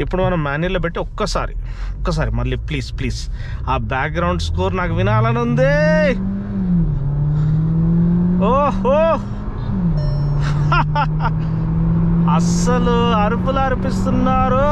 ఇప్పుడు మనం మాన్యువల్లో పెట్టి ఒక్కసారి మళ్ళీ ప్లీజ్ ఆ బ్యాక్గ్రౌండ్ స్కోర్ నాకు వినాలని ఉంది. ఓహో అస్సలు అరుపులు అర్పిస్తున్నారు.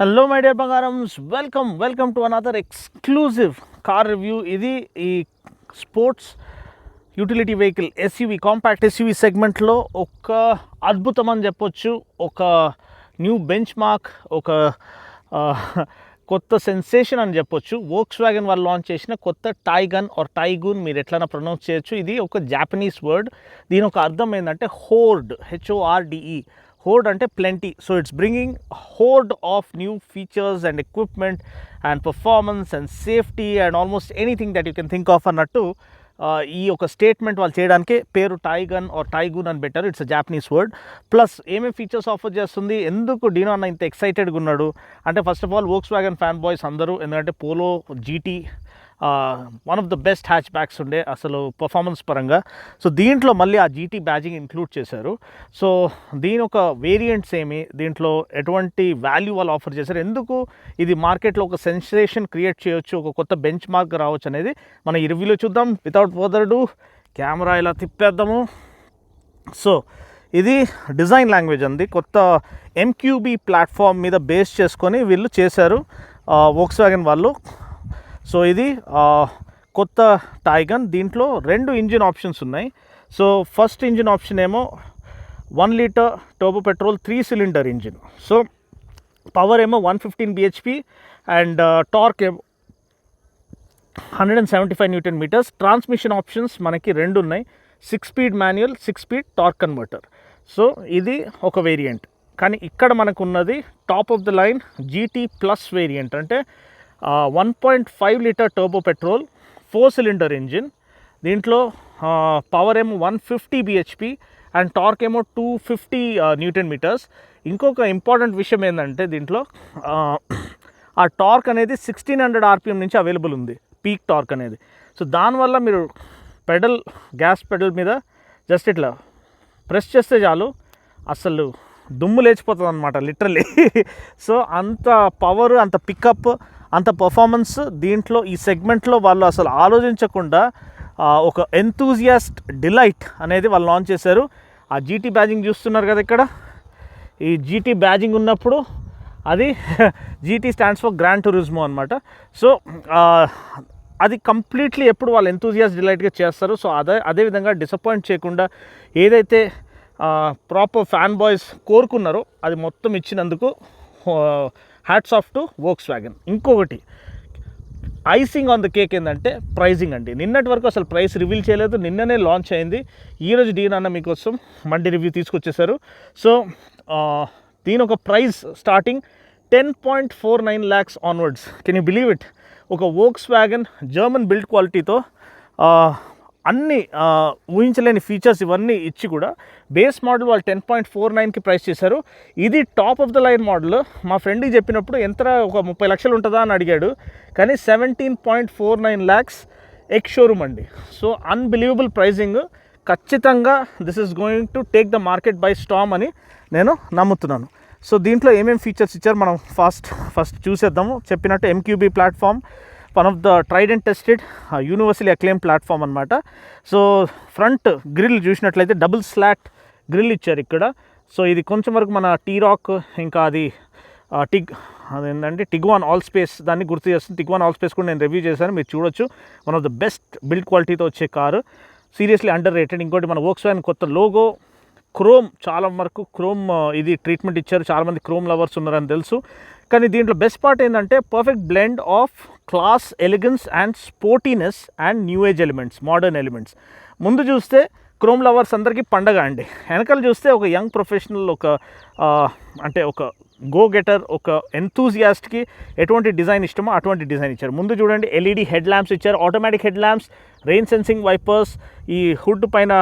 హలో మై డియర్ బంగారమ్స్, welcome to another exclusive car review. ఇది ఈ sports utility vehicle SUV, compact SUV సెగ్మెంట్లో ఒక అద్భుతం అని చెప్పొచ్చు. ఒక న్యూ బెంచ్ మార్క్, ఒక కొత్త సెన్సేషన్ అని చెప్పొచ్చు. వోక్స్వ్యాగన్ వాళ్ళు లాంచ్ చేసిన కొత్త టైగన్ ఆర్ టైగూన్, మీరు ఎట్లైనా ప్రొనౌన్స్ చేయొచ్చు. ఇది ఒక జాపనీస్ వర్డ్. దీని ఒక అర్థం ఏంటంటే హోర్డ్, HORDE. హోర్డ్ అంటే plenty. So it's bringing హోర్డ్ of new features and equipment and performance and safety and almost anything that you can think of అన్నట్టు ఈ ఒక స్టేట్మెంట్ వాళ్ళు చేయడానికి పేరు టైగన్ ఆర్ టైగూన్ అని పెట్టారు. It's a Japanese word. Plus ఏమేమి ఫీచర్స్ ఆఫర్ చేస్తుంది, ఎందుకు డీనో అన్న ఇంత ఎక్సైటెడ్గా ఉన్నాడు అంటే, first of all Volkswagen fan boys అందరూ, ఎందుకంటే polo GT one of the best hatch backs ఉండే అసలు పర్ఫార్మెన్స్ పరంగా. సో దీంట్లో మళ్ళీ ఆ జీటీ బ్యాజింగ్ ఇంక్లూడ్ చేశారు. సో దీని ఒక వేరియంట్స్ ఏమి, దీంట్లో ఎటువంటి వాల్యూ వాళ్ళు ఆఫర్ చేశారు, ఎందుకు ఇది మార్కెట్లో ఒక సెన్సేషన్ క్రియేట్ చేయొచ్చు, ఒక కొత్త బెంచ్ మార్క్ రావచ్చు అనేది మనం ఈ రివ్యూలో చూద్దాం. వితౌట్ ఫర్దర్ డు కెమెరా ఇలా తిప్పేద్దాము. సో ఇది డిజైన్ లాంగ్వేజ్ అంది, కొత్త MQB ప్లాట్ఫామ్ మీద బేస్ చేసుకొని వీళ్ళు చేశారు వోక్స్వ్యాగన్ వాళ్ళు. సో ఇది కొత్త టైగన్. దీంట్లో 2 ఇంజిన్ ఆప్షన్స్ ఉన్నాయి. సో ఫస్ట్ ఇంజిన్ ఆప్షన్ ఏమో 1 litre turbo petrol 3 cylinder engine. So power ఏమో 115 bhp అండ్ టార్క్ ఏమో 175 న్యూటన్ మీటర్స్. ట్రాన్స్మిషన్ ఆప్షన్స్ మనకి 2 ఉన్నాయి, 6 speed manual, 6 speed torque converter. So ఇది ఒక వేరియంట్. కానీ ఇక్కడ మనకు ఉన్నది top of the line GT plus variant. అంటే 1.5 litre turbo petrol 4 cylinder engine. దీంట్లో పవర్ ఏమో 150 bhp అండ్ టార్క్ ఏమో 250 న్యూటన్ మీటర్స్. ఇంకొక ఇంపార్టెంట్ విషయం ఏంటంటే, దీంట్లో ఆ టార్క్ అనేది 1600 RPM నుంచి అవైలబుల్ ఉంది, పీక్ టార్క్ అనేది. సో దానివల్ల మీరు గ్యాస్ పెడల్ మీద జస్ట్ ఇట్లా ప్రెస్ చేస్తే చాలు, అసలు దుమ్ము లేచిపోతుంది అనమాట లిటరల్లీ. సో అంత పవర్, అంత పికప్, అంత పర్ఫార్మెన్స్ దీంట్లో ఈ సెగ్మెంట్లో వాళ్ళు అసలు ఆలోచించకుండా ఒక ఎంతూజియాస్ట్ డిలైట్ అనేది వాళ్ళు లాంచ్ చేశారు. ఆ జీటీ బ్యాజింగ్ చూస్తున్నారు కదా ఇక్కడ, ఈ జీటీ బ్యాజింగ్ ఉన్నప్పుడు అది జీటీ స్టాండ్స్ ఫర్ గ్రాండ్ టూరిజమో అనమాట. సో అది కంప్లీట్లీ ఎప్పుడు వాళ్ళు ఎంతూజియాస్ట్ డిలైట్గా చేస్తారు. సో అదేవిధంగా డిసప్పాయింట్ చేయకుండా ఏదైతే ప్రాపర్ ఫ్యాన్ బాయ్స్ కోరుకున్నారో అది మొత్తం ఇచ్చినందుకు హ్యాట్స్ ఆఫ్ టు వోక్స్వ్యాగన్. ఇంకొకటి ఐసింగ్ ఆన్ ద కేక్ ఏంటంటే ప్రైజింగ్ అండి. నిన్నటి వరకు అసలు ప్రైస్ రివీల్ చేయలేదు, నిన్ననే లాంచ్ అయింది. ఈరోజు డీనో అన్న మీకోసం మండి రివ్యూ తీసుకొచ్చేసారు. సో దీని ఒక price starting 10.49 lakhs onwards. Can you believe it? ఒక వోక్స్వ్యాగన్ జర్మన్ బిల్డ్ క్వాలిటీతో అన్ని ఊహించలేని ఫీచర్స్ ఇవన్నీ ఇచ్చి కూడా బేస్ మోడల్ వాళ్ళు 10.49కి ప్రైస్ చేశారు. ఇది top of the line model. మా ఫ్రెండ్కి చెప్పినప్పుడు ఎంత ఒక 30 లక్షలు ఉంటుందా అని అడిగాడు, కానీ 17.49 lakhs ఎక్స్ షోరూమ్ అండి. So unbelievable pricing. ఖచ్చితంగా this is going to take the market by storm అని నేను నమ్ముతున్నాను. సో దీంట్లో ఏమేమి ఫీచర్స్ ఇచ్చారు మనం ఫస్ట్ చూసేద్దాము. చెప్పినట్టు MQB platform, one of the tried and tested universally acclaim platform అనమాట. సో ఫ్రంట్ గ్రిల్ చూసినట్లయితే డబుల్ స్లాట్ గ్రిల్ ఇచ్చారు ఇక్కడ. సో ఇది కొంచెం వరకు మన టీరాక్, ఇంకా అది అదేంటంటే టిగ్వాన్ ఆల్ స్పేస్ దాన్ని గుర్తు చేస్తుంది. టిగ్వాన్ ఆల్ స్పేస్ కూడా నేను రివ్యూ చేశాను, మీరు చూడొచ్చు. One of the best build క్వాలిటీతో వచ్చే కారు, సీరియస్లీ అండర్ రేటెడ్. ఇంకోటి మన వోక్స్‌వ్యాగన్ కొత్త లోగో క్రోమ్, చాలా వరకు క్రోమ్ ఇది ట్రీట్మెంట్ ఇచ్చారు. చాలామంది క్రోమ్ లవర్స్ ఉన్నారని తెలుసు. కానీ దీంట్లో బెస్ట్ పార్ట్ ఏంటంటే perfect blend of class, elegance and sportiness and new age elements, modern elements. ముందు చూస్తే క్రోమ్ లవర్స్ అందరికీ పండగ అండి. వెనకాల చూస్తే ఒక యంగ్ ప్రొఫెషనల్, అంటే ఒక గో గెటర్, ఒక ఎంతూజియాస్ట్కి ఎటువంటి డిజైన్ ఇష్టమో అటువంటి డిజైన్ ఇచ్చారు. ముందు చూడండి LED హెడ్ ల్యాంప్స్ ఇచ్చారు, automatic head lamps, rain sensing wipers. ఈ హుడ్ పైన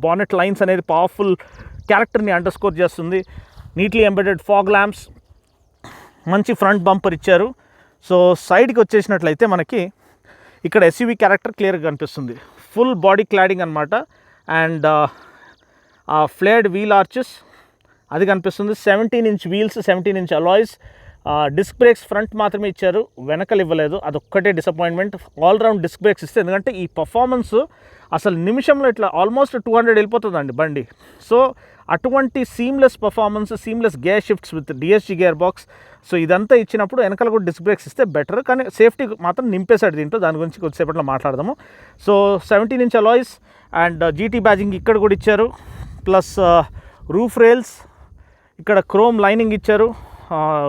బానెట్ లైన్స్ అనేది పవర్ఫుల్ క్యారెక్టర్ని అండర్స్కోర్ చేస్తుంది. నీట్లీ ఎంబెడెడ్ ఫాగ్ ల్యాంప్స్, మంచి ఫ్రంట్ బంపర్ ఇచ్చారు. సో సైడ్కి వచ్చేసినట్లయితే మనకి ఇక్కడ SUV క్యారెక్టర్ క్లియర్గా కనిపిస్తుంది. ఫుల్ బాడీ క్లాడింగ్ అనమాట. అండ్ ఫ్లేర్డ్ వీల్ ఆర్చెస్ అది కనిపిస్తుంది. 17 inch wheels, 17 inch alloys. Disc brakes front మాత్రమే ఇచ్చారు, వెనకలు ఇవ్వలేదు. అదొక్కటే disappointment. All round disc brakes ఇస్తే, ఎందుకంటే ఈ పర్ఫార్మెన్స్ అసలు నిమిషంలో ఇట్లా ఆల్మోస్ట్ 200 వెళ్ళిపోతుందండి బండి. సో అటువంటి seamless performance, seamless gear shifts with DSG gear box. So ఇదంతా ఇచ్చినప్పుడు వెనకాల కూడా డిస్క్ బ్రేక్స్ ఇస్తే బెటర్. కానీ సేఫ్టీ మాత్రం నింపేశాడు దీంట్లో, దాని గురించి కొద్దిసేపట్లో మాట్లాడదాము. So 17 inch alloys and GT బ్యాజింగ్ ఇక్కడ కూడా ఇచ్చారు. ప్లస్ రూఫ్ రైల్స్, ఇక్కడ క్రోమ్ లైనింగ్ ఇచ్చారు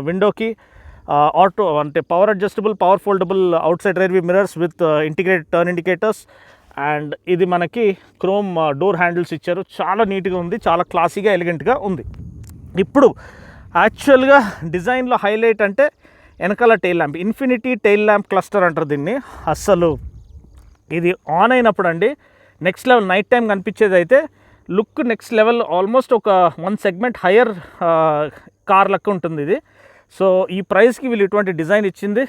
విండోకి. ఆటో అంటే power adjustable, power foldable out side rare view mirrors with integrated turn indicators. And ఇది మనకి క్రోమ్ డోర్ హ్యాండిల్స్ ఇచ్చారు. చాలా నీట్గా ఉంది, చాలా క్లాసీగా, ఎలిగెంట్గా ఉంది. ఇప్పుడు యాక్చువల్గా డిజైన్లో హైలైట్ అంటే వెనకాల tail lamp, infinity tail lamp cluster అంటారు దీన్ని. అస్సలు ఇది ఆన్ అయినప్పుడు అండి నెక్స్ట్ లెవెల్. నైట్ టైం కనిపించేది అయితే లుక్ నెక్స్ట్ లెవెల్, ఆల్మోస్ట్ ఒక 1 సెగ్మెంట్ హయ్యర్ కార్ లెక్క ఉంటుంది ఇది. సో ఈ ప్రైస్కి వీళ్ళు ఇటువంటి డిజైన్ ఇచ్చింది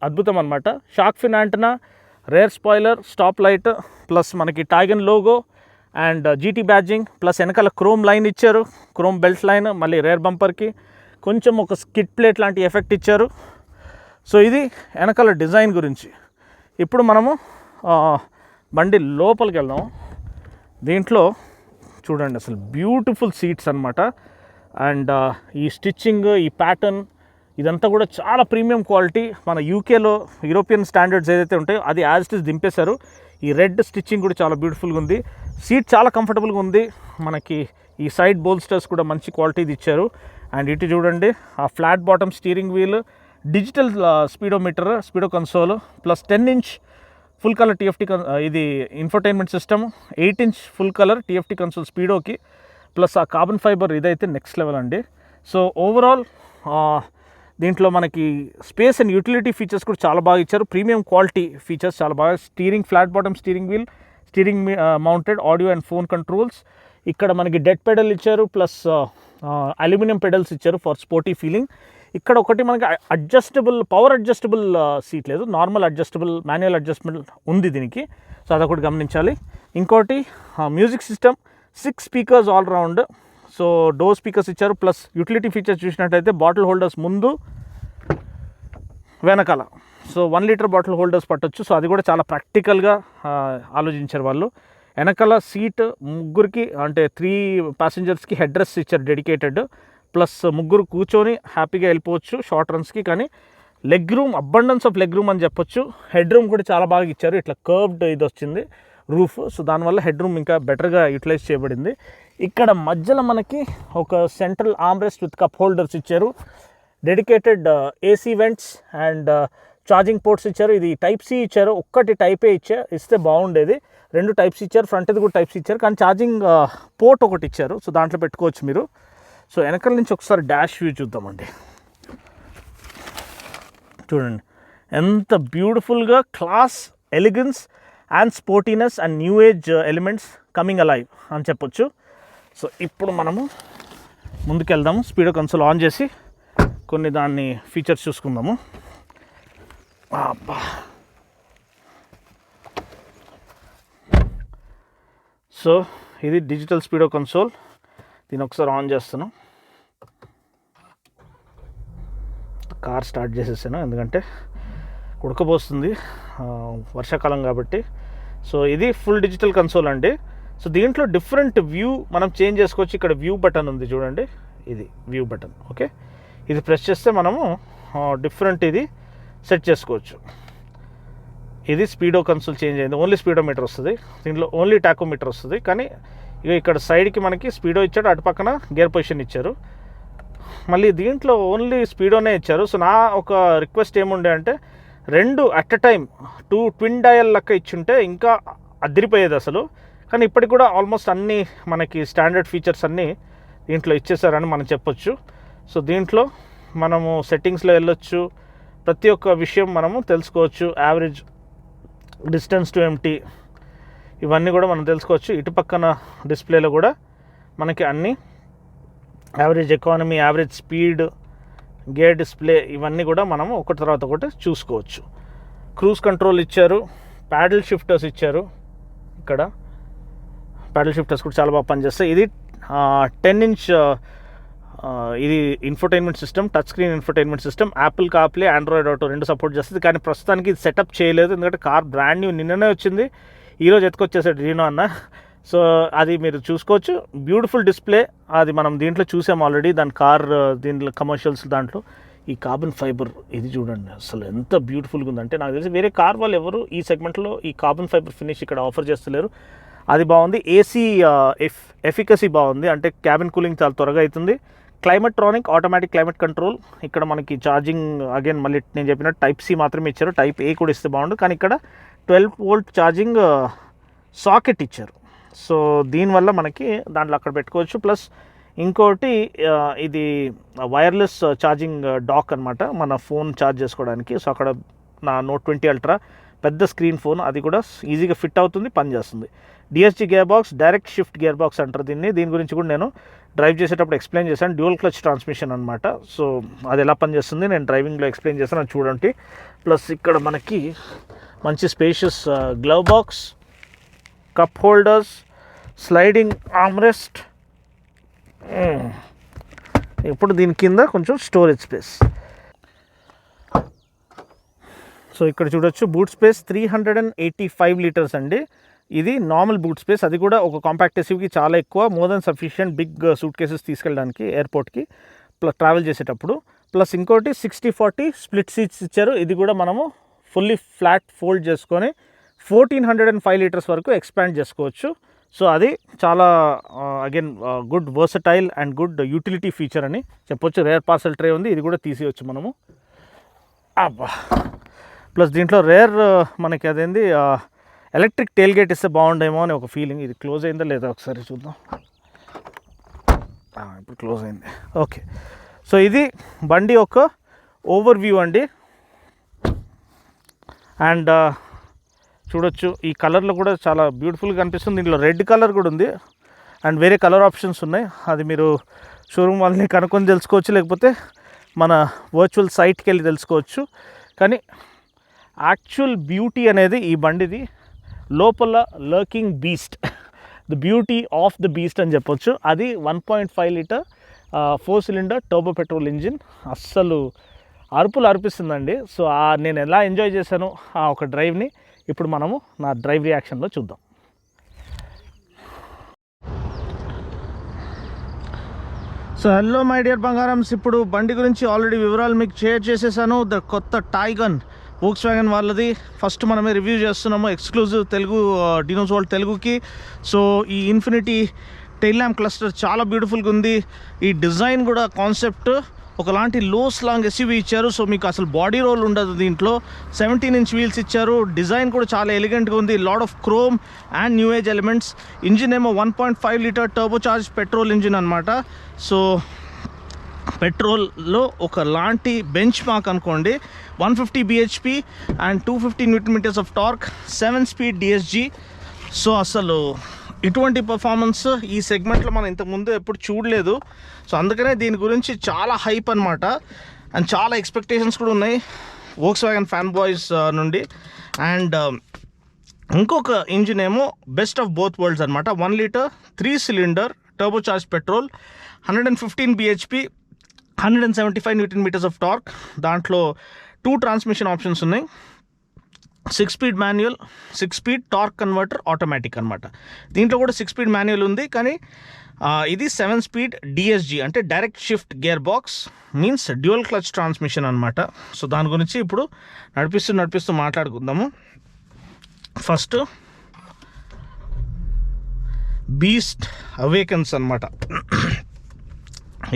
అద్భుతం అనమాట. Shark fin antenna, rear spoiler, stop light, plus మనకి Taigun logo and GT badging, plus వెనకాల క్రోమ్ లైన్ ఇచ్చారు, క్రోమ్ బెల్ట్ లైన్, మళ్ళీ రేర్ బంపర్కి కొంచెం ఒక స్కిడ్ ప్లేట్ లాంటి ఎఫెక్ట్ ఇచ్చారు. సో ఇది వెనకాల డిజైన్ గురించి. ఇప్పుడు మనము బండి లోపలికి వెళ్దాం. దీంట్లో చూడండి అసలు బ్యూటిఫుల్ సీట్స్ అనమాట. అండ్ ఈ స్టిచ్చింగ్, ఈ ప్యాటర్న్, ఇదంతా కూడా చాలా ప్రీమియం క్వాలిటీ. మన యూకేలో యూరోపియన్ స్టాండర్డ్స్ ఏదైతే ఉంటాయో అది యాజ్ ఇట్ ఈస్ దింపేశారు. ఈ రెడ్ స్టిచ్చింగ్ కూడా చాలా బ్యూటిఫుల్గా ఉంది. సీట్ చాలా కంఫర్టబుల్గా ఉంది. మనకి ఈ సైడ్ బోల్స్టర్స్ కూడా మంచి క్వాలిటీది ఇచ్చారు. అండ్ ఇటు చూడండి ఆ flat bottom steering wheel, digital speedometer, speedo console, plus 10 inch full colour TFT ఇది infotainment system, 8 inch full colour TFT console స్పీడోకి, ప్లస్ ఆ కార్బన్ ఫైబర్ ఇదైతే నెక్స్ట్ లెవెల్ అండి. సో ఓవరాల్ దీంట్లో మనకి స్పేస్ అండ్ యూటిలిటీ ఫీచర్స్ కూడా చాలా బాగా ఇచ్చారు. ప్రీమియం క్వాలిటీ ఫీచర్స్ చాలా బాగా. Steering, flat bottom steering wheel, steering mounted audio and phone controls. ఇక్కడ మనకి డెడ్ పెడల్ ఇచ్చారు, ప్లస్ అల్యూమినియం పెడల్స్ ఇచ్చారు ఫర్ స్పోర్టీ ఫీలింగ్. ఇక్కడ ఒకటి మనకి అడ్జస్టబుల్, పవర్ అడ్జస్టబుల్ సీట్ లేదు, నార్మల్ అడ్జస్టబుల్ మాన్యువల్ అడ్జస్ట్మెంట్ ఉంది దీనికి. సో అదొకటి గమనించాలి. ఇంకోటి music system, 6 speakers all round. So door speakers ఇచ్చారు. ప్లస్ యూటిలిటీ ఫీచర్స్ చూసినట్టయితే బాటిల్ హోల్డర్స్ ముందు, వెనకాల. సో 1 లీటర్ బాటిల్ హోల్డర్స్ పట్టొచ్చు. సో అది కూడా చాలా ప్రాక్టికల్గా ఆలోచించారు వాళ్ళు. వెనకాల సీట్ ముగ్గురికి, అంటే 3 ప్యాసింజర్స్కి హెడ్ రెస్ట్ ఇచ్చారు డెడికేటెడ్. ప్లస్ ముగ్గురు కూర్చొని హ్యాపీగా వెళ్ళిపోవచ్చు షార్ట్ రన్స్కి. కానీ leg room, abundance of leg room అని చెప్పొచ్చు. హెడ్ రూమ్ కూడా చాలా బాగా ఇచ్చారు. ఇట్లా కర్వ్డ్ ఇది వచ్చింది రూఫ్. సో దానివల్ల హెడ్ రూమ్ ఇంకా బెటర్గా యూటిలైజ్ చేయబడింది. ఇక్కడ మధ్యలో మనకి ఒక central armrest with cup holders ఇచ్చారు. Dedicated AC vents and charging ports ఇచ్చారు. ఇది టైప్ C ఇచ్చారు, ఒక్కటి టైప్ A ఇస్తే బాగుండేది. 2 టైప్స్ ఇచ్చారు, ఫ్రంట్ది కూడా టైప్స్ ఇచ్చారు. కానీ ఛార్జింగ్ పోర్ట్ ఒకటి ఇచ్చారు. సో దాంట్లో పెట్టుకోవచ్చు మీరు. సో వెనకాల నుంచి ఒకసారి డాష్ వ్యూ చూద్దామండి. చూడండి ఎంత బ్యూటిఫుల్గా class, elegance and sportiness and new age elements coming alive అని చెప్పొచ్చు. సో ఇప్పుడు మనము ముందుకెళ్దాము. స్పీడో కన్సోల్ ఆన్ చేసి కొన్ని దాన్ని ఫీచర్స్ చూసుకుందాము. సో ఇది డిజిటల్ స్పీడో కన్సోల్. దీన్ని ఒకసారి ఆన్ చేస్తున్నాం. కార్ స్టార్ట్ చేసేసాను ఎందుకంటే ఉడకపోస్తుంది, వర్షాకాలం కాబట్టి. సో ఇది ఫుల్ డిజిటల్ కన్సోల్ అండి. సో దీంట్లో డిఫరెంట్ వ్యూ మనం చేంజ్ చేసుకోవచ్చు. ఇక్కడ వ్యూ బటన్ ఉంది చూడండి, ఇది వ్యూ బటన్. ఓకే, ఇది ప్రెస్ చేస్తే మనము డిఫరెంట్ ఇది సెట్ చేసుకోవచ్చు. ఇది స్పీడో కన్సోల్ చేంజ్ అయింది, ఓన్లీ స్పీడోమీటర్ వస్తుంది దీంట్లో, ఓన్లీ టాకోమీటర్ వస్తుంది. కానీ ఇక ఇక్కడ సైడ్కి మనకి స్పీడో ఇచ్చాడు, అటు పక్కన గేర్ పొజిషన్ ఇచ్చారు. మళ్ళీ దీంట్లో ఓన్లీ స్పీడోనే ఇచ్చారు. సో నా ఒక రిక్వెస్ట్ ఏముండే అంటే 2 at a time 2 twin dial లెక్క ఇచ్చుంటే ఇంకా అదిరిపోయేది అసలు. కానీ ఇప్పటికి కూడా ఆల్మోస్ట్ అన్నీ మనకి స్టాండర్డ్ ఫీచర్స్ అన్నీ దీంట్లో ఇచ్చేసారని మనం చెప్పొచ్చు. సో దీంట్లో మనము సెట్టింగ్స్లో వెళ్ళొచ్చు, ప్రతి ఒక్క విషయం మనము తెలుసుకోవచ్చు. యావరేజ్ డిస్టెన్స్ టు ఎంటీ ఇవన్నీ కూడా మనం తెలుసుకోవచ్చు. ఇటు పక్కన డిస్ప్లేలో కూడా మనకి అన్నీ average economy, average speed, gear display ఇవన్నీ కూడా మనము ఒకటి తర్వాత ఒకటి చూసుకోవచ్చు. క్రూజ్ కంట్రోల్ ఇచ్చారు, ప్యాడల్ షిఫ్టర్స్ ఇచ్చారు. ఇక్కడ ప్యాడల్ షిఫ్టర్స్ కూడా చాలా బాగా పనిచేస్తాయి. ఇది 10 ఇంచ్ ఇది infotainment system, touch screen infotainment system. Apple CarPlay, Android auto రెండు సపోర్ట్ చేస్తుంది. కానీ ప్రస్తుతానికి ఇది సెటప్ చేయలేదు ఎందుకంటే కార్ బ్రాండ్ న్యూ, నిన్ననే వచ్చింది, ఈరోజు ఎత్తుకొచ్చేసాడు రీనో అన్న. సో అది మీరు చూసుకోవచ్చు. బ్యూటిఫుల్ డిస్ప్లే, అది మనం దీంట్లో చూసాం ఆల్రెడీ. దాని కార్ దీంట్లో కమర్షియల్స్ దాంట్లో ఈ కార్బన్ ఫైబర్ ఇది చూడండి అసలు ఎంత బ్యూటిఫుల్గా ఉందంటే. నాకు తెలిసి వేరే కార్ వాళ్ళు ఎవరు ఈ సెగ్మెంట్లో ఈ కార్బన్ ఫైబర్ ఫినిష్ ఇక్కడ ఆఫర్ చేస్తలేరు. అది బాగుంది. ఏసీ ఎఫికసీ బాగుంది, అంటే క్యాబిన్ కూలింగ్ చాలా త్వరగా అవుతుంది. క్లైమేట్రానిక్ ఆటోమేటిక్ క్లైమేట్ కంట్రోల్. ఇక్కడ మనకి ఛార్జింగ్ అగైన్ మళ్ళీ నేను చెప్పినట్టు టైప్ సి మాత్రమే ఇచ్చారు, టైప్ ఏ కూడా ఇస్తే బాగుండు. కానీ ఇక్కడ 12 వోల్ట్ ఛార్జింగ్ సాకెట్ ఇచ్చారు. సో దీనివల్ల మనకి దాంట్లో అక్కడ పెట్టుకోవచ్చు. ప్లస్ ఇంకోటి ఇది వైర్లెస్ ఛార్జింగ్ డాక్ అనమాట, మన ఫోన్ ఛార్జ్ చేసుకోవడానికి. సో అక్కడ నా నోట్ 20 అల్ట్రా పెద్ద స్క్రీన్ ఫోన్, అది కూడా ఈజీగా ఫిట్ అవుతుంది, పనిచేస్తుంది. DSG gear box, direct shift gearbox అంటారు దీన్ని. దీని గురించి కూడా నేను డ్రైవ్ చేసేటప్పుడు ఎక్స్ప్లెయిన్ చేశాను. డ్యూయల్ క్లచ్ ట్రాన్స్మిషన్ అనమాట. సో అది ఎలా పనిచేస్తుంది నేను డ్రైవింగ్లో ఎక్స్ప్లెయిన్ చేశాను, అది చూడండి. ప్లస్ ఇక్కడ మనకి మంచి spacious glove box, cup holders, sliding armrest. ఇప్పుడు దీని కింద కొంచెం స్టోరేజ్ స్పేస్. సో ఇక్కడ చూడొచ్చు బూట్ స్పేస్ 385 లీటర్స్ అండి. ఇది నార్మల్ బూట్ స్పేస్, అది కూడా ఒక కాంపాక్ట్ ఎస్యూవీకి చాలా ఎక్కువ, more than sufficient big suitcases తీసుకెళ్ళడానికి ఎయిర్పోర్ట్కి ట్రావెల్ చేసేటప్పుడు. ప్లస్ ఇంకోటి 60/40 స్ప్లిట్ సీట్స్ ఇచ్చారు. ఇది కూడా మనము ఫుల్లీ ఫ్లాట్ ఫోల్డ్ చేసుకొని 1405 లీటర్స్ వరకు ఎక్స్పాండ్ చేసుకోవచ్చు. సో అది చాలా again good versatile and good utility feature అని చెప్పొచ్చు. రేర్ పార్సల్ ట్రే ఉంది, ఇది కూడా తీసేయచ్చు మనము. అబ్బా, ప్లస్ దీంట్లో రేర్ మనకి అదేంది ఎలక్ట్రిక్ టెయిల్ గేట్ ఇస్తే బాగుండేమో అని ఒక ఫీలింగ్. ఇది క్లోజ్ అయిందా లేదా ఒకసారి చూద్దాం. ఇప్పుడు క్లోజ్ అయింది. ఓకే, సో ఇది బండి యొక్క ఓవర్ వ్యూ అండి. అండ్ చూడొచ్చు ఈ కలర్లో కూడా చాలా బ్యూటిఫుల్గా కనిపిస్తుంది. దీంట్లో రెడ్ కలర్ కూడా ఉంది అండ్ వేరే కలర్ ఆప్షన్స్ ఉన్నాయి. అది మీరు షోరూమ్ వాళ్ళని కనుక్కొని తెలుసుకోవచ్చు, లేకపోతే మన వర్చువల్ సైట్కి వెళ్ళి తెలుసుకోవచ్చు. కానీ యాక్చువల్ బ్యూటీ అనేది ఈ బండిది లోపల lurking beast, the beauty of the beast అని చెప్పొచ్చు. అది 1.5 litre 4 cylinder turbo petrol engine. అస్సలు అరుపులు అర్పిస్తుందండి. సో నేను ఎలా ఎంజాయ్ చేశాను ఆ ఒక డ్రైవ్ని ఇప్పుడు మనము నా డ్రైవ్ రియాక్షన్లో చూద్దాం. సో హలో మై డియర్ బంగారమ్స్, ఇప్పుడు బండి గురించి ఆల్రెడీ వివరాలు మీకు షేర్ చేసేసాను. ద కొత్త టైగన్ వోక్స్వ్యాగన్ వాళ్ళది ఫస్ట్ మనమే రివ్యూ చేస్తున్నాము, ఎక్స్క్లూజివ్ తెలుగు డినోస్ వరల్డ్ తెలుగుకి. సో ఈ ఇన్ఫినిటీ టెయిల్ ల్యాంప్ క్లస్టర్ చాలా బ్యూటిఫుల్గా ఉంది. ఈ డిజైన్ కూడా కాన్సెప్ట్ ఒకలాంటి లో స్లాంగ్ ఎస్యూవీ ఇచ్చారు. సో మీకు అసలు బాడీ రోల్ ఉండదు దీంట్లో. 17 ఇంచ్ వీల్స్ ఇచ్చారు. డిజైన్ కూడా చాలా ఎలిగెంట్గా ఉంది. Lot of chrome and new age elements. Engine ఏమో 1.5 litre turbo charge petrol engine అనమాట. సో పెట్రోల్లో ఒక లాంటి బెంచ్ మార్క్ అనుకోండి. 150 bhp and 250 newton metres of torque, 7 speed DSG. So అసలు ఇటువంటి పర్ఫార్మెన్స్ ఈ సెగ్మెంట్లో మనం ఇంతకుముందు ఎప్పుడు చూడలేదు. సో అందుకనే దీని గురించి చాలా హైప్ అనమాట. అండ్ చాలా ఎక్స్పెక్టేషన్స్ కూడా ఉన్నాయి వోక్స్వ్యాగన్ ఫ్యాన్ బాయ్స్ నుండి. అండ్ ఇంకొక ఇంజిన్ ఏమో బెస్ట్ ఆఫ్ బోత్ వరల్డ్స్ అనమాట. 1 litre 3 cylinder turbo charge petrol, 115 bhp 175 newton metres of torque. దాంట్లో 2 ట్రాన్స్మిషన్ ఆప్షన్స్ ఉన్నాయి. 6 speed manual, 6 speed torque converter automatic అనమాట. దీంట్లో కూడా 6 స్పీడ్ మాన్యువల్ ఉంది, కానీ ఇది 7 స్పీడ్ డిఎస్జి అంటే direct shift gear box, means dual clutch transmission అనమాట. సో దాని గురించి ఇప్పుడు నడిపిస్తూ మాట్లాడుకుందాము. ఫస్ట్ బీస్ట్ అవేకన్స్ అనమాట.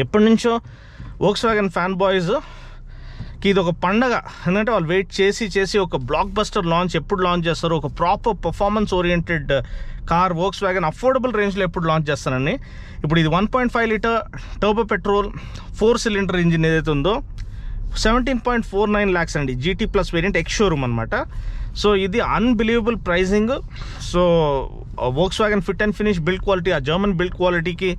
ఎప్పటి నుంచో వోక్స్వ్యాగన్ ఫ్యాన్ బాయ్స్కి ఇది ఒక పండగ. ఎందుకంటే వాళ్ళు వెయిట్ చేసి ఒక బ్లాక్ బస్టర్ లాంచ్ ఎప్పుడు లాంచ్ చేస్తారు, ఒక proper performance oriented car Volkswagen affordable రేంజ్లో ఎప్పుడు లాంచ్ చేస్తానని. ఇప్పుడు ఇది 1.5 litre turbo petrol 4 cylinder engine ఏదైతే ఉందో 17.49 lakhs అండి, GT plus variant ex showroom అనమాట. సో ఇది unbelievable pricing. So Volkswagen fit and finish build quality, ఆ జర్మన్ బిల్డ్ క్వాలిటీకి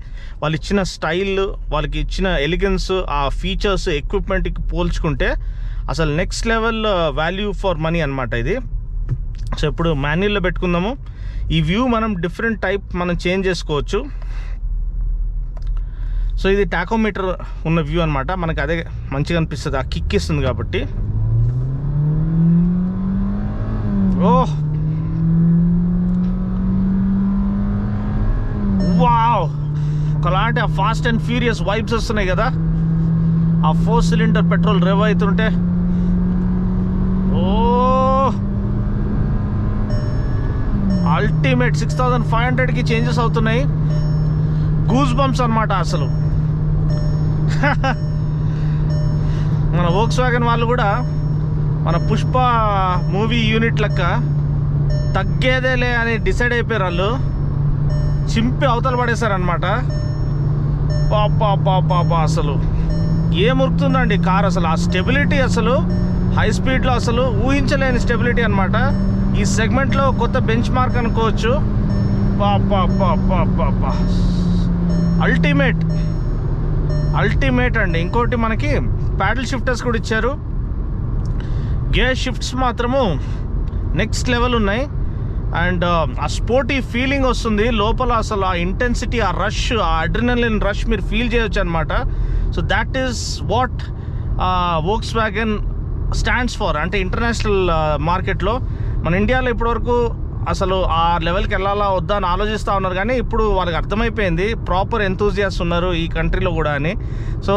వాళ్ళు ఇచ్చిన స్టైల్, వాళ్ళకి ఇచ్చిన ఎలిగెన్స్, ఆ ఫీచర్స్, ఎక్విప్మెంట్కి పోల్చుకుంటే అసలు next level value for money అనమాట ఇది. సో ఇప్పుడు మాన్యువల్లో పెట్టుకుందాము. ఈ వ్యూ మనం డిఫరెంట్ టైప్ మనం చేంజ్ చేసుకోవచ్చు. సో ఇది టాకోమీటర్ ఉన్న వ్యూ అనమాట. మనకు అదే మంచిగా అనిపిస్తుంది, ఆ కిక్ ఇస్తుంది కాబట్టి. ఓహ్ వావ్, ఒకలాంటి ఆ ఫాస్ట్ అండ్ ఫ్యూరియస్ వైబ్స్ వస్తున్నాయి కదా ఆ 4 సిలిండర్ పెట్రోల్ రేవ్ అవుతుంటే. ఓ అల్టిమేట్ 6500కి చేంజెస్ అవుతున్నాయి. గూస్ బంప్స్ అనమాట అసలు. మన వోక్స్వ్యాగన్ వాళ్ళు కూడా మన పుష్ప మూవీ యూనిట్ లెక్క తగ్గేదేలే అని డిసైడ్ అయిపోయారు. వాళ్ళు చింపి అవతల పడేశారనమాట. పాపా అసలు ఏమురుకుతుందండి కార్ అసలు. ఆ స్టెబిలిటీ అసలు హై స్పీడ్లో అసలు ఊహించలేని స్టెబిలిటీ అనమాట. ఈ సెగ్మెంట్లో కొత్త బెంచ్ మార్క్ అనుకోవచ్చు. పాపా అల్టిమేట్ అండి. ఇంకోటి మనకి ప్యాడల్ షిఫ్టర్స్ కూడా ఇచ్చారు. గేర్ షిఫ్ట్స్ మాత్రము నెక్స్ట్ లెవెల్ ఉన్నాయి. అండ్ ఆ స్పోర్టీ ఫీలింగ్ వస్తుంది లోపల. అసలు ఆ ఇంటెన్సిటీ, ఆ రష్, ఆ అడ్రినలిన్ రష్ మీరు ఫీల్ చేయొచ్చు అనమాట. So that is what Volkswagen stands for. అంటే ఇంటర్నేషనల్ మార్కెట్లో మన ఇండియాలో ఇప్పటివరకు అసలు ఆ లెవెల్కి వెళ్ళాలా వద్దా అని ఆలోచిస్తూ ఉన్నారు, కానీ ఇప్పుడు వాళ్ళకి అర్థమైపోయింది ప్రాపర్ ఎంతూజియాస్ట్ ఉన్నారు ఈ కంట్రీలో కూడా అని. సో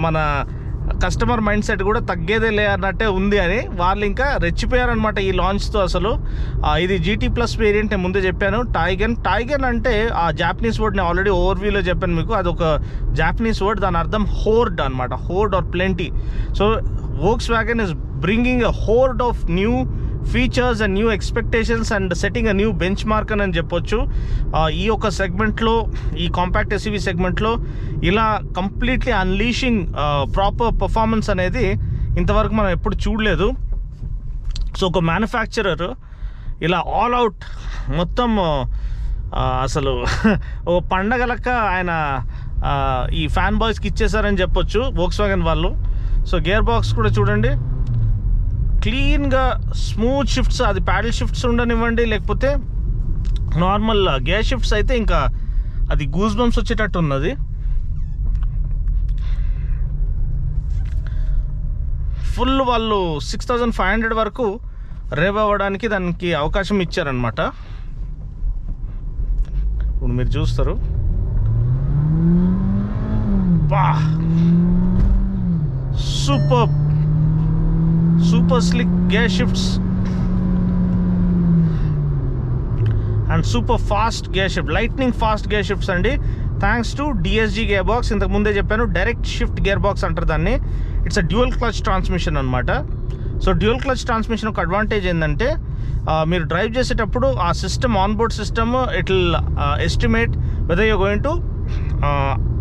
మన కస్టమర్ మైండ్ సెట్ కూడా తగ్గేదే లే అన్నట్టే ఉంది అని వాళ్ళు ఇంకా రెచ్చిపోయారనమాట ఈ లాంచ్తో. అసలు ఇది జీటీ ప్లస్ వేరియంట్ నేను ముందే చెప్పాను. టైగన్ అంటే ఆ జాపనీస్ వర్డ్ నేను ఆల్రెడీ ఓవర్వ్యూలో చెప్పాను మీకు. అది ఒక జాపనీస్ వర్డ్, దాని అర్థం హోర్డ్ అనమాట, hoard or plenty. So Volkswagen is bringing a hoard of new features and new expectations and setting a new benchmark అని చెప్పొచ్చు. ఈ ఒక సెగ్మెంట్లో, ఈ కాంపాక్ట్ ఎస్యూవీ సెగ్మెంట్లో ఇలా కంప్లీట్లీ అన్లీషింగ్ ప్రాపర్ పర్ఫార్మెన్స్ అనేది ఇంతవరకు మనం ఎప్పుడు చూడలేదు. సో ఒక మ్యానుఫ్యాక్చరర్ ఇలా ఆల్ అవుట్ మొత్తం అసలు ఓ పండగ లెక్క ఆయన ఈ ఫ్యాన్ బాయ్స్కి ఇచ్చేసారని చెప్పొచ్చు వోక్స్వ్యాగన్ వాళ్ళు. సో గేర్ బాక్స్ కూడా చూడండి, క్లీన్గా స్మూత్ షిఫ్ట్స్, అది ప్యాడల్ షిఫ్ట్స్ ఉండనివ్వండి లేకపోతే నార్మల్ గేర్ షిఫ్ట్స్ అయితే ఇంకా అది గూస్ బంప్స్ వచ్చేటట్టు ఉన్నది. ఫుల్ వాళ్ళు 6500 వరకు రేవ్ అవ్వడానికి దానికి అవకాశం ఇచ్చారనమాట. ఇప్పుడు మీరు చూస్తారు. బా super slick gear shifts and super fast gear shift, lightning fast gear shifts అండి. Thanks to DSG gearbox. ఇంతకు ముందే చెప్పాను, డైరెక్ట్ షిఫ్ట్ గేర్ బాక్స్ అంటారు దాన్ని. It's a dual clutch transmission అనమాట. సో డ్యూయల్ క్లచ్ ట్రాన్స్మిషన్ ఒక advantage ఏంటంటే మీరు డ్రైవ్ చేసేటప్పుడు ఆ system, onboard system, it will estimate whether you going to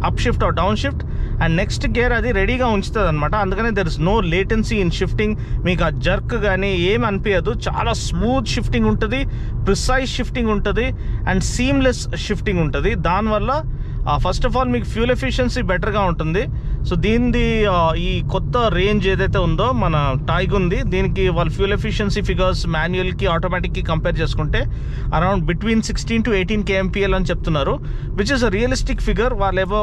upshift or downshift, and next gear అది రెడీగా ఉంచుతుంది అనమాట. అందుకనే there is no latency in shifting. మీకు ఆ జర్క్ కానీ ఏమి అనిపించదు, చాలా స్మూత్ షిఫ్టింగ్ ఉంటుంది, ప్రిసైజ్ షిఫ్టింగ్ ఉంటుంది అండ్ సీమ్లెస్ షిఫ్టింగ్ ఉంటుంది. దానివల్ల ఫస్ట్ ఆఫ్ ఆల్ మీకు ఫ్యూల్ ఎఫిషియన్సీ బెటర్గా ఉంటుంది. సో దీనిది ఈ కొత్త రేంజ్ ఏదైతే ఉందో మన టాయ్గ్ ఉంది, దీనికి వాళ్ళ ఫ్యూల్ ఎఫిషియన్సీ ఫిగర్స్ మాన్యువల్కి ఆటోమేటిక్కి కంపేర్ చేసుకుంటే అరౌండ్ బిట్వీన్ 16 to 18 kmpl అని చెప్తున్నారు, which is a realistic figure. వాళ్ళేవో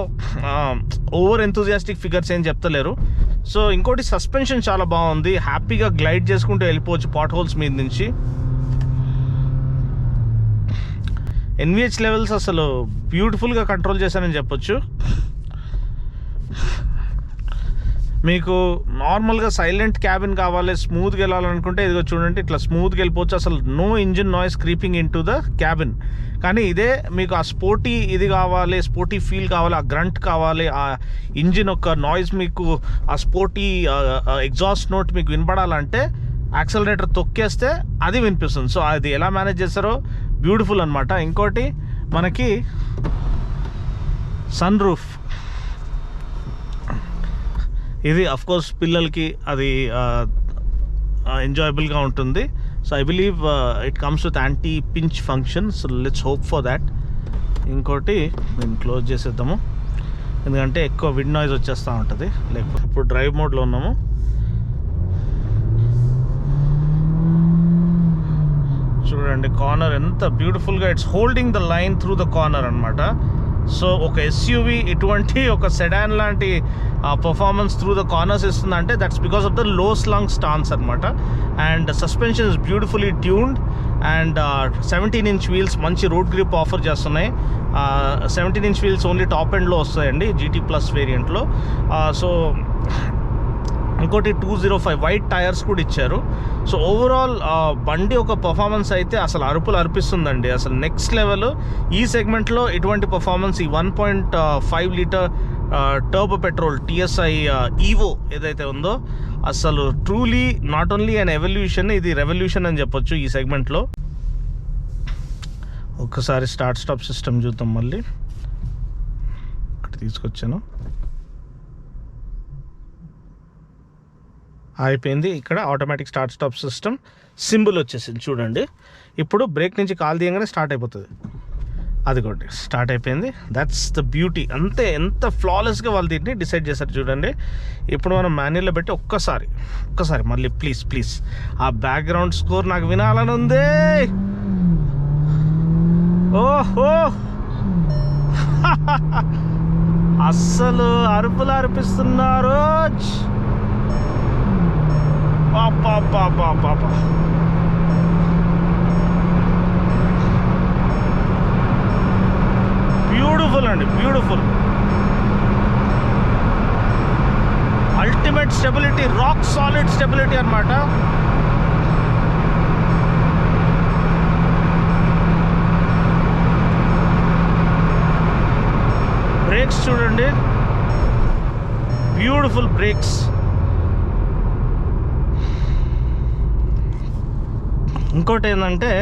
ఓవర్ ఎంతూజియాస్టిక్ ఫిగర్స్ ఏం చెప్తలేరు. సో ఇంకోటి సస్పెన్షన్ చాలా బాగుంది, హ్యాపీగా గ్లైడ్ చేసుకుంటూ వెళ్ళిపోవచ్చు పాట్ హోల్స్ మీద నుంచి. NVH లెవెల్స్ అసలు బ్యూటిఫుల్గా కంట్రోల్ చేశానని చెప్పొచ్చు. మీకు నార్మల్గా సైలెంట్ క్యాబిన్ కావాలి, స్మూత్గా వెళ్ళాలనుకుంటే ఇదిగో చూడండి, ఇట్లా స్మూత్గా వెళ్ళిపోవచ్చు, అసలు no engine noise creeping into the cabin. కానీ ఇదే మీకు ఆ స్పోర్టీ ఇది కావాలి, స్పోర్టీ ఫీల్ కావాలి, ఆ గ్రంట్ కావాలి, ఆ ఇంజిన్ ఒక నాయిస్ మీకు ఆ స్పోర్టీ ఎగ్జాస్ట్ నోట్ మీకు వినపడాలంటే యాక్సలరేటర్ తొక్కేస్తే అది వినిపిస్తుంది. సో అది ఎలా మేనేజ్ చేస్తారో బ్యూటిఫుల్ అనమాట. ఇంకోటి మనకి సన్ రూఫ్, ఇది అఫ్కోర్స్ పిల్లలకి అది ఎంజాయబుల్గా ఉంటుంది. So I believe it comes with anti pinch function. So let's hope for that. ఇంకోటి మేము క్లోజ్ చేసేద్దాము, ఎందుకంటే ఎక్కువ విండ్ నాయిస్ వచ్చేస్తూ ఉంటుంది. లేకపోతే ఇప్పుడు డ్రైవ్ మోడ్లో ఉన్నాము. చూడండి కార్నర్ ఎంత బ్యూటిఫుల్గా, it's holding the line through the corner అనమాట. సో ఒక ఎస్యూవి ఇటువంటి ఒక సెడాన్ లాంటి పర్ఫార్మెన్స్ త్రూ ద కార్నర్స్ ఇస్తుందంటే that's because of the low slung stance అనమాట. And suspension is beautifully tuned and 17-inch wheels మంచి రోడ్ గ్రిప్ ఆఫర్ చేస్తున్నాయి. 17-inch wheels only top ఎండ్లో వస్తాయండి GT ప్లస్ వేరియంట్లో. సో ఇంకోటి 205 వైట్ టైర్స్ కూడా ఇచ్చారు. So overall బండి ఒక పర్ఫార్మెన్స్ అయితే అసలు అరుపులు అర్పిస్తుందండి, అసలు నెక్స్ట్ లెవెల్. ఈ సెగ్మెంట్లో ఇటువంటి పర్ఫార్మెన్స్ ఈ 1.5 litre turbo petrol TSI EO ఏదైతే ఉందో అసలు truly not only and evolution, ఇది రెవల్యూషన్ అని చెప్పొచ్చు ఈ సెగ్మెంట్లో. ఒక్కసారి స్టార్ట్ స్టాప్ సిస్టమ్ చూద్దాం. మళ్ళీ అక్కడ తీసుకొచ్చాను, అయిపోయింది. ఇక్కడ automatic start stop system symbol వచ్చేసింది చూడండి. ఇప్పుడు బ్రేక్ నుంచి కాలు తీయగానే స్టార్ట్ అయిపోతుంది. అది కూడా స్టార్ట్ అయిపోయింది. That's the beauty. అంతే, ఎంత ఫ్లాలెస్గా వాళ్ళు దీన్ని డిసైడ్ చేశారు చూడండి. ఇప్పుడు మనం మాన్యువల్లో పెట్టి ఒక్కసారి మళ్ళీ ప్లీజ్ ఆ బ్యాక్గ్రౌండ్ స్కోర్ నాకు వినాలని ఉంది. ఓహో అస్సలు అరుపులు అర్పిస్తున్నారు. బ్యూటిఫుల్ అండి, beautiful. Ultimate stability, rock solid stability అన్నమాట. బ్రేక్స్ చూడండి, బ్యూటిఫుల్ బ్రేక్స్. ఇంకోటి ఏంటంటే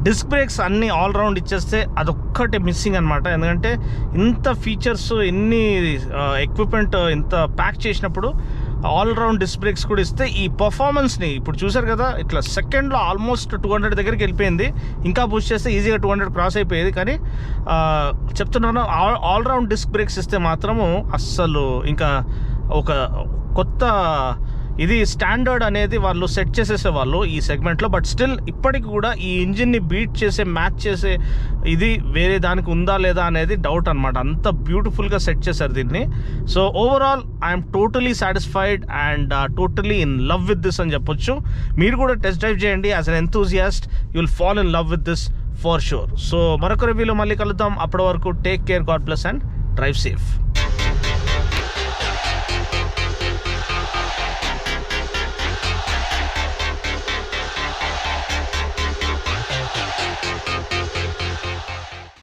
డిస్క్ బ్రేక్స్ అన్నీ ఆల్రౌండ్ ఇచ్చేస్తే అదొక్కటే మిస్సింగ్ అనమాట. ఎందుకంటే ఇంత ఫీచర్స్, ఎన్ని ఎక్విప్మెంట్ ఇంత ప్యాక్ చేసినప్పుడు ఆల్రౌండ్ డిస్క్ బ్రేక్స్ కూడా ఇస్తే ఈ పర్ఫార్మెన్స్ని ఇప్పుడు చూసారు కదా, ఇట్లా సెకండ్లో ఆల్మోస్ట్ 200 దగ్గరికి వెళ్ళిపోయింది. ఇంకా పుష్ చేస్తే ఈజీగా 200 క్రాస్ అయిపోయేది. కానీ చెప్తున్నాను, ఆల్రౌండ్ డిస్క్ బ్రేక్స్ ఇస్తే మాత్రము అస్సలు ఇంకా ఒక కొత్త ఇది స్టాండర్డ్ అనేది వాళ్ళు సెట్ చేసేసేవాళ్ళు ఈ సెగ్మెంట్లో. బట్ స్టిల్ ఇప్పటికి కూడా ఈ ఇంజిన్ని బీట్ చేసే, మ్యాచ్ చేసే ఇది వేరే దానికి ఉందా లేదా అనేది డౌట్ అనమాట. అంత బ్యూటిఫుల్గా సెట్ చేశారు దీన్ని. So overall I'm totally satisfied and totally in love with this అని చెప్పొచ్చు. మీరు కూడా టెస్ట్ డ్రైవ్ చేయండి. As an enthusiast you will fall in love with this for sure. So మరొక రివ్యూలో మళ్ళీ కలుద్దాం. అప్పటి వరకు take care, God bless and drive safe.